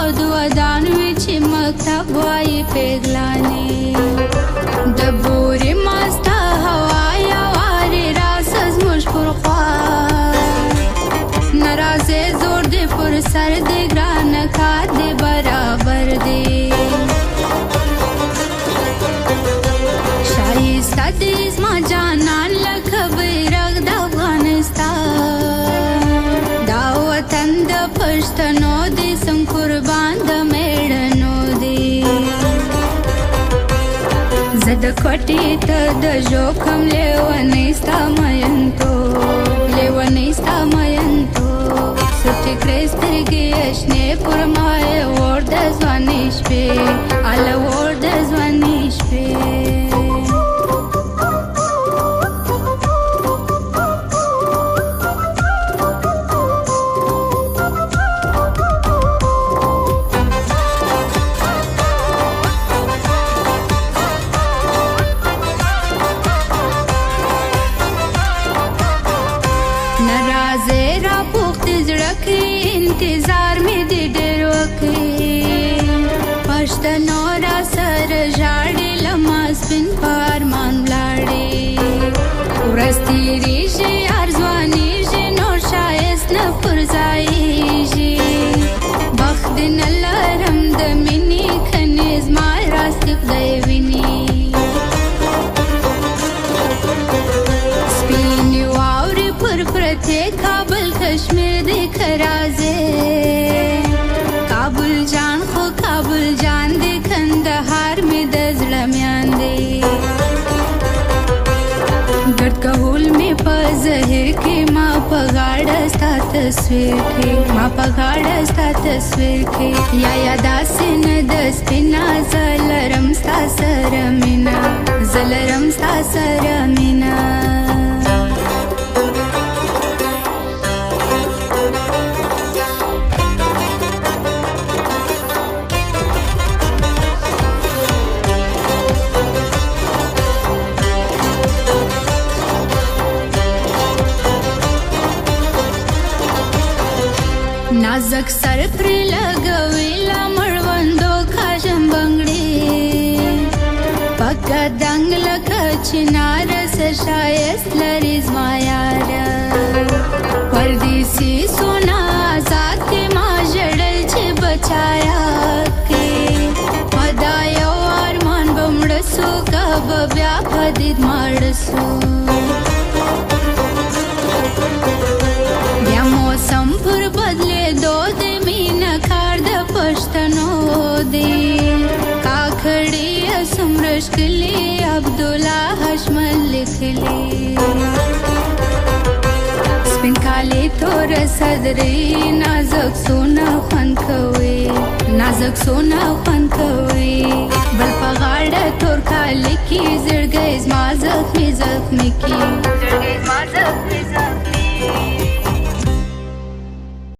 خود ودان وی چې مکتب وای پیغلانی د بورې ماستا هوا یا واری راسز مش پر خوا ناراضه زور دې پر سر دې ګران کار دې برابر دې شایسته دې زما جانان لکه بیرغ د افغانستان دا وطن د پښتنو دې څنګه قربان د میړنو دې زه د کوټې ته د ژوکم لیونۍ ستا مینتو سوچې کړې سترګې اشنې پر ما یې اور د ځوانۍ شپې اله اور د ځوانۍ شپې ناراضه را پوخت زړه کې انتظار مې دې ډېر وکړي پښتنو را سره ژاړي لما سپین په ارمان ولاړې ورځ تېرېږي ارزوانېږي نور ښایست نه پر ځایېږي بخت دې نه لرم د مینې کنې زما راستې خدای ویني سپینې واورې پر پرتې کابل کشمیر دې کرازې کابل جان خو کابل جان دې کندهار مې د زړه میان دې ګډ کهول مې په زهر کې ما په غاړه ستا تصویر کې یا داسې نه د سپینا زه لرم ستا سره مینا نازک سر پر لګوي لا مړوندو کاژم بنګړي پکا دنګ لکه چنار سه شایست لري زما یاره پردیسي سونا آزاد کې ما ژړل چې بچایا کې خدا یو ارمان بمړ سو کب بیا پدید مړ سو بیا موسم پر بدلې دو دې مینا کار د پښتنو دې کاکړي اسمرش کلی عبدالله حشمل لیکلی سپین کالی تور صدرې نازک سونا خوند کوي بل په غاړه تور کالی کې زړګی زما زخمي کی